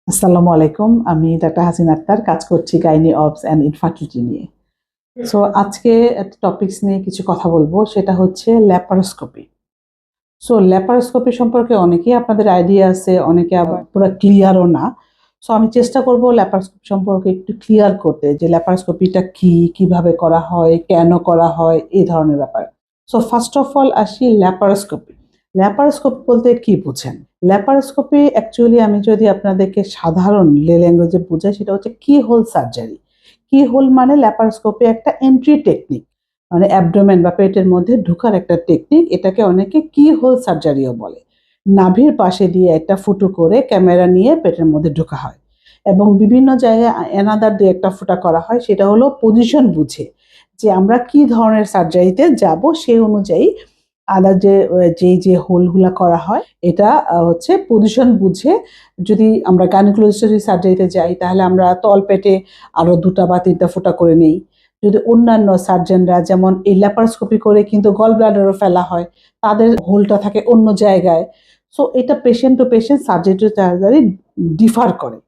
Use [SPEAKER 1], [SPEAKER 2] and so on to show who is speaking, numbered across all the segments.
[SPEAKER 1] আসসালামু আলাইকুম। আমি ডাক্তার হাসিন আক্তার, কাজ করছি গাইনি অবস অ্যান্ড ইনফার্টিলিটি নিয়ে। সো আজকে একটা টপিকস নিয়ে কিছু কথা বলবো, সেটা হচ্ছে ল্যাপারোস্কোপি। সো ল্যাপারোস্কোপি সম্পর্কে অনেকেই আপনাদের আইডিয়া আছে, অনেকে আবার পুরো ক্লিয়ারও না। সো আমি চেষ্টা করব ল্যাপারোস্কোপি সম্পর্কে একটু ক্লিয়ার করতে, যে ল্যাপারোস্কোপিটা কি, কিভাবে করা হয়, কেন করা হয়, এই ধরনের ব্যাপার। সো ফার্স্ট অফ অল আসি ল্যাপারোস্কোপি। ল্যাপারোস্কোপি বলতে কি বুঝেন? ল্যাপারোস্কোপি অ্যাকচুয়ালি আমি যদি আপনাদেরকে সাধারণ ল্যাঙ্গুয়েজে বুঝাই, সেটা হচ্ছে কি হোল সার্জারি। কি হোল মানে ল্যাপারোস্কোপি একটা এন্ট্রি টেকনিক, মানে অ্যাবডোমেন বা পেটের মধ্যে ঢোকার একটা টেকনিক। এটাকে অনেকে কি হোল সার্জারিও বলে। নাভির পাশে দিয়ে একটা ফুটো করে ক্যামেরা নিয়ে পেটের মধ্যে ঢোকা হয়, এবং বিভিন্ন জায়গায় এনাদার দিয়ে একটা ফুটা করা হয়। সেটা হলো পজিশন বুঝে, যে আমরা কি ধরনের সার্জারিতে যাব সেই অনুযায়ী আলাদা যে হোলগুলা করা হয়, এটা হচ্ছে পজিশন বুঝে। যদি আমরা গাইনোকোলজিস্টের সার্জারিতে যাই, তাহলে আমরা তলপেটে আরো 2টা বা 3টা ফুটা করে নেই। যদি অন্যান্য সার্জনরা, যেমন এই ল্যাপারোস্কোপি করে কিন্তু গল ব্লাডারও ফেলা হয়, তাদের হোলটা থাকে অন্য জায়গায়। সো এটা patient to patient, surgery to surgery differ করে।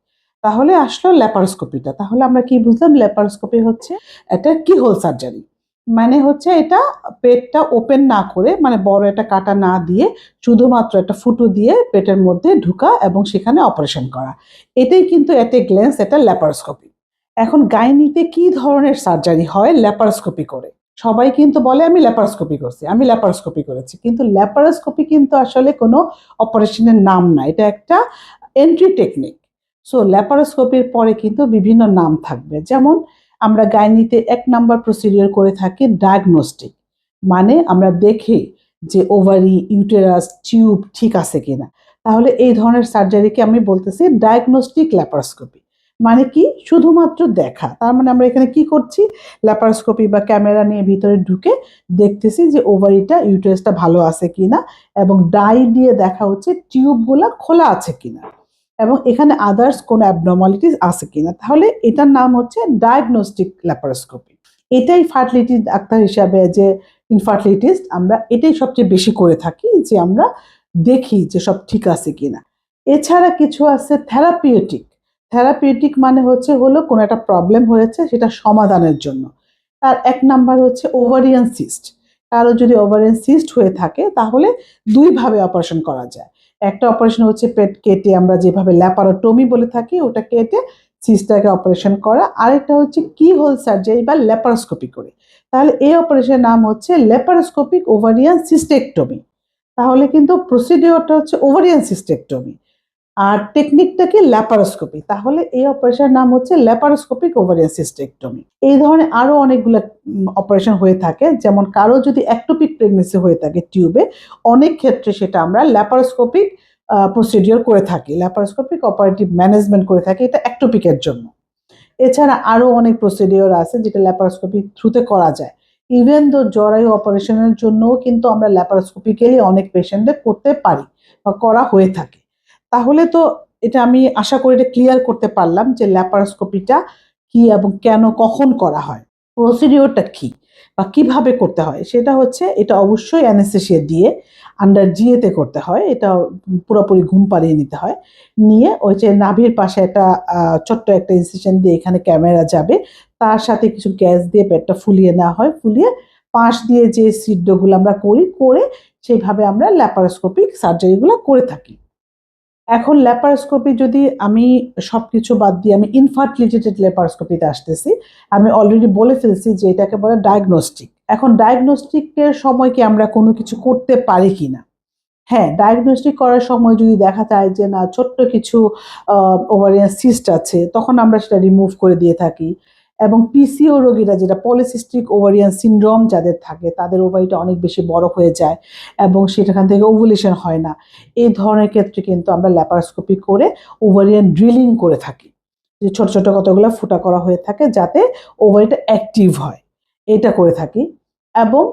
[SPEAKER 1] তাহলে আসলো ল্যাপারোস্কোপিটা। তাহলে আমরা কি বুঝলাম? ল্যাপারোস্কোপি হচ্ছে একটা কি হোল সার্জারি, মানে হচ্ছে এটা পেটটা ওপেন না করে, মানে বড় একটা কাটা না দিয়ে, শুধুমাত্র একটা ফুটো দিয়ে পেটের মধ্যে ঢুকা এবং সেখানে অপারেশন করা। এটাই কিন্তু এট এ গ্ল্যান্স এটা ল্যাপারোস্কোপি। এখন গাইনিতে কি ধরনের সার্জারি হয় ল্যাপারোস্কোপি করে? সবাই কিন্তু বলে আমি ল্যাপারোস্কোপি করছি, আমি ল্যাপারোস্কোপি করেছি, কিন্তু ল্যাপারোস্কোপি কিন্তু আসলে কোনো অপারেশনের নাম না, এটা একটা এন্ট্রি টেকনিক। সো ল্যাপারোস্কোপির পরে কিন্তু বিভিন্ন নাম থাকবে। যেমন আমরা গাইনিতে 1 নাম্বার প্রসিডিওর করে থাকি ডায়াগনস্টিক, মানে আমরা দেখি যে ওভারি, ইউটেরাস, টিউব ঠিক আছে কিনা। তাহলে এই ধরনের সার্জারিকে আমি বলতেছি ডায়াগনস্টিক ল্যাপারোস্কোপি। মানে কি? শুধুমাত্র দেখা। তার মানে আমরা এখানে কি করছি? ল্যাপারোস্কোপি বা ক্যামেরা নিয়ে ভিতরে ঢুকে দেখতেছি যে ওভারিটা, ইউটেরাসটা ভালো আছে কিনা, এবং ডাই দিয়ে দেখা হচ্ছে টিউবগুলা খোলা আছে কিনা, এবং এখানে আদার্স কোনো অ্যাবনর্মালিটিস আছে কিনা। তাহলে এটার নাম হচ্ছে ডায়াগনস্টিক ল্যাপারোস্কোপি। এটাই ফার্টিলিটি ডাক্তার হিসাবে, যে ইনফার্টিলিটিস্ট, আমরা এটাই সবচেয়ে বেশি করে থাকি, যে আমরা দেখি যে সব ঠিক আছে কিনা। এছাড়া কিছু আছে থেরাপিউটিক। থেরাপিউটিক মানে হলো কোনো একটা প্রবলেম হয়েছে, সেটা সমাধানের জন্য। তার 1 নাম্বার হচ্ছে ওভারিয়ান সিস্ট। কারো যদি ওভারিয়ান সিস্ট হয়ে থাকে, তাহলে 2 ভাবে অপারেশন করা যায়। একটা অপারেশন হচ্ছে পেট কেটে, আমরা যেভাবে ল্যাপারোটমি বলে থাকি, ওটা কেটে সিস্টটাকে অপারেশন করা। আরেকটা হচ্ছে কি হোল সার্জারি বা ল্যাপারোস্কোপি করে। তাহলে এই অপারেশনের নাম হচ্ছে ল্যাপারোস্কোপিক ওভারিয়ান সিস্টেকটমি। তাহলে কিন্তু প্রসিডিওরটা হচ্ছে ওভারিয়ান সিস্টেকটমি, আর টেকনিকটা কি? ল্যাপারোস্কোপি। তাহলে এই অপারেশনের নাম হচ্ছে ল্যাপারোস্কোপিক ওভারিয়ান সিস্টেকটমি। এই ধরনের আরো অনেকগুলো অপারেশন হয়ে থাকে। যেমন কারো যদি একটোপিক প্রেগনেন্সি হয়ে থাকে টিউবে, অনেক ক্ষেত্রে সেটা আমরা ল্যাপারোস্কোপিক প্রসিডিওর করে থাকি, ল্যাপারোস্কোপিক অপারেটিভ ম্যানেজমেন্ট করে থাকি, এটা একটোপিকের জন্য। এছাড়া আরো অনেক প্রসিডিওর আছে যেটা ল্যাপারোস্কোপি থ্রুতে করা যায়। ইভেন দো জরায়ু অপারেশনের জন্যও কিন্তু আমরা ল্যাপারোস্কোপিক্যালি অনেক পেশেন্টদের করতে পারি বা করা হয়ে থাকে। তাহলে তো এটা আমি আশা করি এটা ক্লিয়ার করতে পারলাম যে ল্যাপারোস্কোপিটা কি এবং কেন, কখন করা হয়, প্রসিডিওরটা কি বা কিভাবে করতে হয়। সেটা হচ্ছে, এটা অবশ্যই অ্যানেস্থেসিয়া দিয়ে আন্ডার জিএতে করতে হয়। এটা পুরোপুরি ঘুম পাড়িয়ে নিতে হয়। নিয়ে ওই যে নাভির পাশে একটা ছোট্ট একটা ইনসিশন দিয়ে এখানে ক্যামেরা যাবে, তার সাথে কিছু গ্যাস দিয়ে পেটটা ফুলিয়ে নেওয়া হয়, ফুলিয়ে পাশ দিয়ে যে সিদ্ধগুলো আমরা করে সেইভাবে আমরা ল্যাপারোস্কোপিক সার্জারিগুলো করে থাকি। এখন ল্যাপারোস্কোপি, যদি আমি সবকিছু বাদ দিয়ে আমি ইনফার্টিলিটেড ল্যাপারোস্কোপিতে আসতেছি, আমি অলরেডি বলে ফেলছি যে এটাকে বলে ডায়াগনস্টিক। এখন ডায়াগনস্টিকের সময় কি আমরা কোনো কিছু করতে পারি কিনা? হ্যাঁ, ডায়াগনস্টিক করার সময় যদি দেখা যায় যে না, ছোট্ট কিছু ওভারিয়ান সিস্ট আছে, তখন আমরা সেটা রিমুভ করে দিয়ে থাকি। এবং পিসিও রোগীরা, যেটা পলিসিস্টিক ওভারিয়ান সিনড্রোম যাদের থাকে, তাদের ওভারিটা অনেক বেশি বড় হয়ে যায় এবং সেখান থেকে ওভুলেশন হয় না। এই ধরনের ক্ষেত্রে কিন্তু আমরা ল্যাপারোস্কোপি করে ওভারিয়ান ড্রিলিং করে থাকি, যে ছোট ছোট কতগুলো ফুটা করা হয়ে থাকে যাতে ওভারিটা অ্যাক্টিভ হয়, এটা করে থাকি। এবং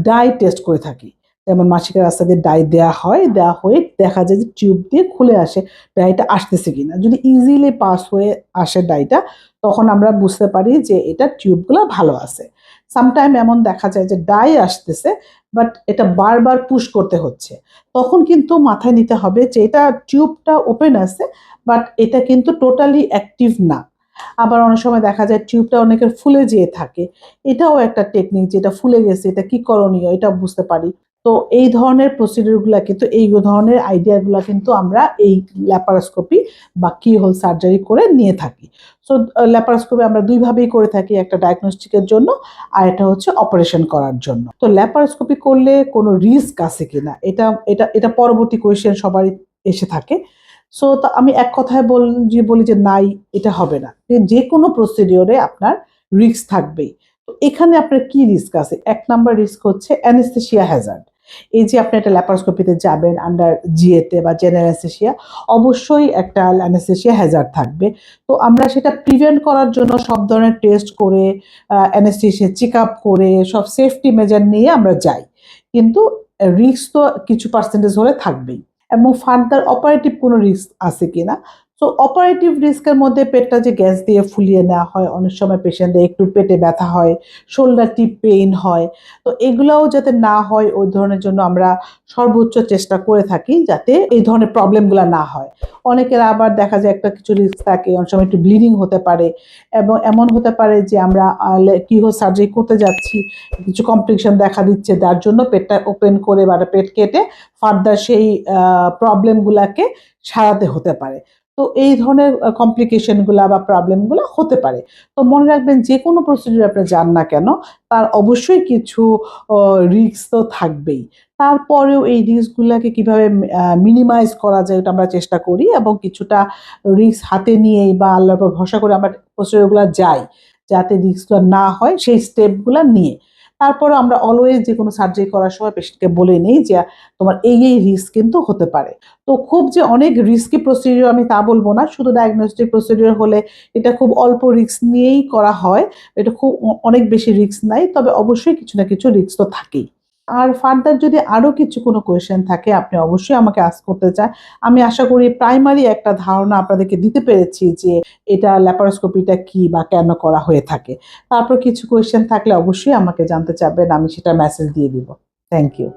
[SPEAKER 1] ডাই টেস্ট করে থাকি। যেমন মাসিকের রাস্তা দিয়ে ডাই দেওয়া হয়, দেওয়া হয়ে দেখা যায় যে টিউব দিয়ে খুলে আসে ডাইটা আসতেছে কিনা। যদি ইজিলি পাস হয়ে আসে ডাইটা, তখন আমরা বুঝতে পারি যে এটা টিউবগুলো ভালো আছে। সামটাইম এমন দেখা যায় যে ডাই আসতেছে, বাট এটা বারবার পুশ করতে হচ্ছে, তখন কিন্তু মাথায় নিতে হবে যে এটা টিউবটা ওপেন আছে বাট এটা কিন্তু টোটালি অ্যাক্টিভ না। আবার অনেক সময় দেখা যায় টিউবটা অনেকের ফুলে যেয়ে থাকে, এটাও একটা টেকনিক, যেটা ফুলে গেছে এটা কি করণীয় এটা বুঝতে পারি। তো এই ধরনের প্রসিডিউরগুলো কিন্তু, এই ধরনের আইডিয়াগুলো কিন্তু আমরা এই ল্যাপারোস্কোপি বা কিহোল সার্জারি করে নিয়ে থাকি। সো ল্যাপারোস্কোপি আমরা দুইভাবেই করে থাকি, একটা ডায়াগনস্টিকের জন্য আর এটা হচ্ছে অপারেশন করার জন্য। তো ল্যাপারোস্কোপি করলে কোনো রিস্ক আছে কিনা, এটা এটা এটা পরবর্তী কোয়েশ্চেন সবারই এসে থাকে। সো আমি এক কথায় বলি যে নাই, এটা হবে না। যে কোনো প্রসিডিওরে আপনার রিস্ক থাকবেই। তো এখানে আপনার কি রিস্ক আছে? এক নাম্বার রিস্ক হচ্ছে অ্যানেস্থেসিয়া হ্যাজার্ড। এই যে আপনি একটা ল্যাপারোস্কোপিতে যাবেন আন্ডার জিএতে বা জেনারেল অ্যানেস্থেসিয়া, অবশ্যই একটা অ্যানেস্থেসিয়া হ্যাজার্ড থাকবে। তো আমরা সেটা প্রিভেন্ট করার জন্য সব ধরনের টেস্ট করে, অ্যানেস্থেসিয়া চেক আপ করে, সব সেফটি মেজার নিয়ে আমরা যাই, কিন্তু রিস্ক তো কিছু পার্সেন্টেজ হলে থাকবেই। এবং ফার্দার অপারেটিভ কোনো রিস্ক আছে কিনা। সো অপারেটিভ রিস্কের মধ্যে পেটটা যে গ্যাস দিয়ে ফুলিয়ে নেওয়া হয়, অনেক সময় পেশেন্টদের একটু পেটে ব্যথা হয়, শোল্ডার টিপ পেইন হয়। তো এগুলোও যাতে না হয়, ওই ধরনের জন্য আমরা সর্বোচ্চ চেষ্টা করে থাকি যাতে এই ধরনের প্রবলেমগুলো না হয়। অনেকের আবার দেখা যায় একটা কিছু রিস্ক থাকে, অনেক সময় একটু ব্লিডিং হতে পারে, এবং এমন হতে পারে যে আমরা কিহোল সার্জারি করতে যাচ্ছি, কিছু কমপ্লিকেশন দেখা দিচ্ছে, যার জন্য পেটটা ওপেন করে বা পেট কেটে ফার্দার সেই প্রবলেমগুলোকে সারাতে হতে পারে। তো এই ধরনের কমপ্লিকেশনগুলা বা প্রবলেমগুলো হতে পারে। তো মনে রাখবেন যে কোনো প্রসিডিউর আপনি যান না কেন, তার অবশ্যই কিছু রিস্ক তো থাকবেই। তারপরেও এই রিস্কগুলোকে কিভাবে মিনিমাইজ করা যায় ওটা আমরা চেষ্টা করি, এবং কিছুটা রিস্ক হাতে নিয়েই বা আল্লাহর উপর ভরসা করে আমরা প্রসিডিউরগুলো যাই, যাতে রিস্কগুলো না হয় সেই স্টেপগুলো নিয়ে। তারপরে আমরা অলওয়েজ যে কোনো সার্জারি করার সময় পেশেন্টকে বলে নিই যে তোমার এই রিস্ক কিন্তু হতে পারে। তো খুব যে অনেক রিস্কি প্রসিডিউর আমি তা বলবো না, শুধু ডায়াগনস্টিক প্রসিডিউর হলে এটা খুব অল্প রিস্ক নিয়েই করা হয়, এটা খুব অনেক বেশি রিস্ক নাই, তবে অবশ্যই কিছু না কিছু রিস্ক তো থাকেই। আর ফার্দার যদি আরো কিছু কোনো কোয়েশ্চেন থাকে আপনি অবশ্যই আমাকে আস্ক করতে চান। আমি আশা করি প্রাইমারি একটা ধারণা আপনাদেরকে দিতে পেরেছি যে এটা ল্যাপারোস্কোপিটা কি বা কেন করা হয়ে থাকে। তারপর কিছু কোয়েশ্চেন থাকলে অবশ্যই আমাকে জানতে চাবেন, আমি সেটা মেসেজ দিয়ে দিব। Thank you.